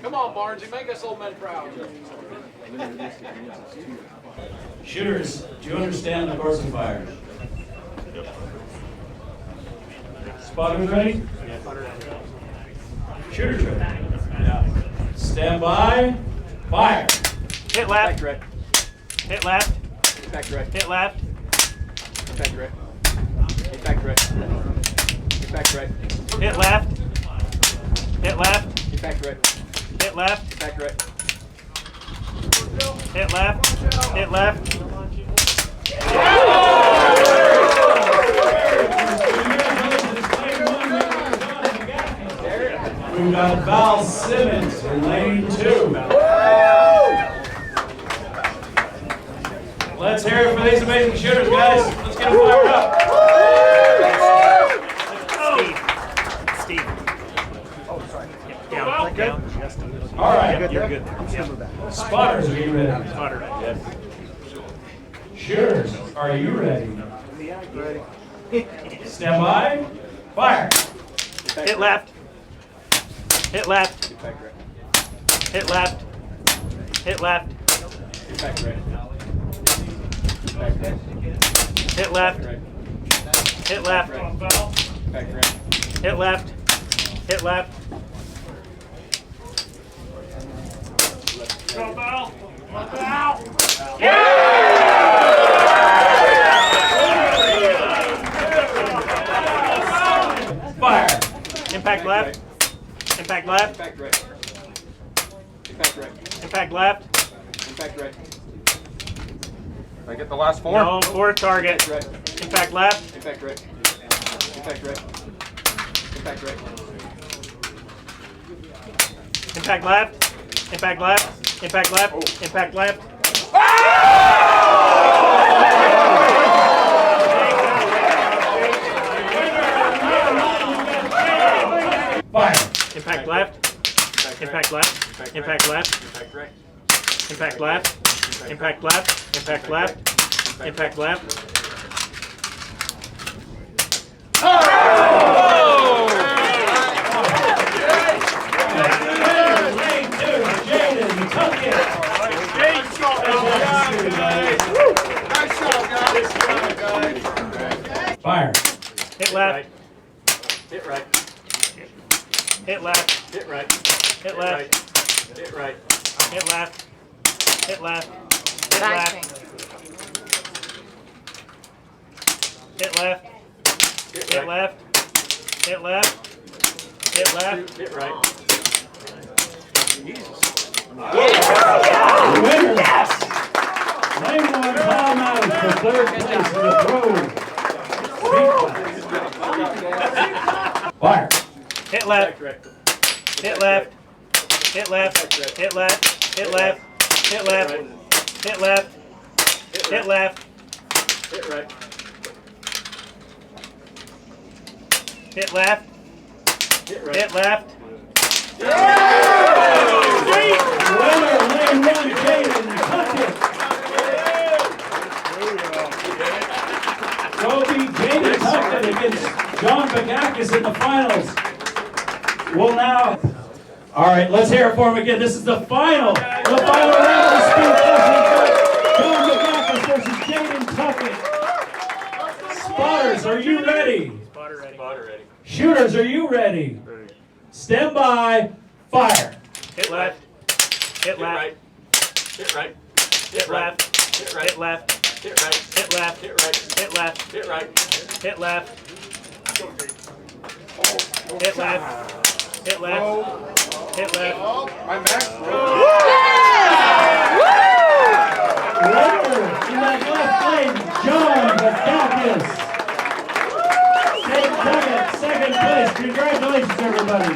Come on, Barnesy, make us old men proud. Shooters, do you understand the course of fire? Spotters ready? Shooters ready? Yeah. Stand by. Fire. Hit left. Right. Hit left. Back right. Hit left. Back right. Back right. Back right. Hit left. Hit left. Back right. Hit left. Back right. Hit left. Hit left. We've got Val Simmons in lane 2. Let's hear it for these amazing shooters, guys. Let's get them fired up. Steve. Oh, sorry. Down. Down. All right. You're good. Spotters, are you ready? Spotter. Yes. Shooters, are you ready? Stand by. Fire. Hit left. Hit left. Hit left. Hit left. Back right. Hit left. Hit left. Back right. Hit left. Hit left. Go Val. Fire. Impact left. Impact left. Back right. Back right. Impact left. Back right. I get the last 4? No, fourth target. Right. Impact left. Back right. Back right. Back right. Impact left. Impact left. Impact left. Impact left. Fire. Impact left. Impact left. Impact left. Back right. Impact left. Impact left. Impact left. Impact left. Lane 2, Jaden Tuckett. Fire. Hit left. Hit right. Hit left. Hit right. Hit left. Hit right. Hit left. Hit left. Hit left. Hit left. Hit left. Hit left. Hit left. Hit right. Winner. Lane 1 timeout for third place in the pro. Fire. Hit left. Hit left. Hit left. Hit left. Hit left. Hit left. Hit left. Hit left. Hit right. Hit left. Hit right. Hit left. Winner, lane 1, Jaden Tuckett. Kobe Jaden Tuckett against John Bagakis in the finals. We'll now. All right, let's hear it for him again. This is the final. The final round of the speed John Bagakis versus Jaden Tuckett. Spotters, are you ready? Spotter ready. Shooters, are you ready? Stand by. Fire. Hit left. Hit left. Hit right. Hit left. Hit right. Hit left. Hit right. Hit left. Hit right. Hit left. Hit right. Hit left. Hit left. Hit left. Hit left. R.M.A.C. Winner in that left lane, John Bagakis. Jaden Tuckett, second place. Congratulations, everybody.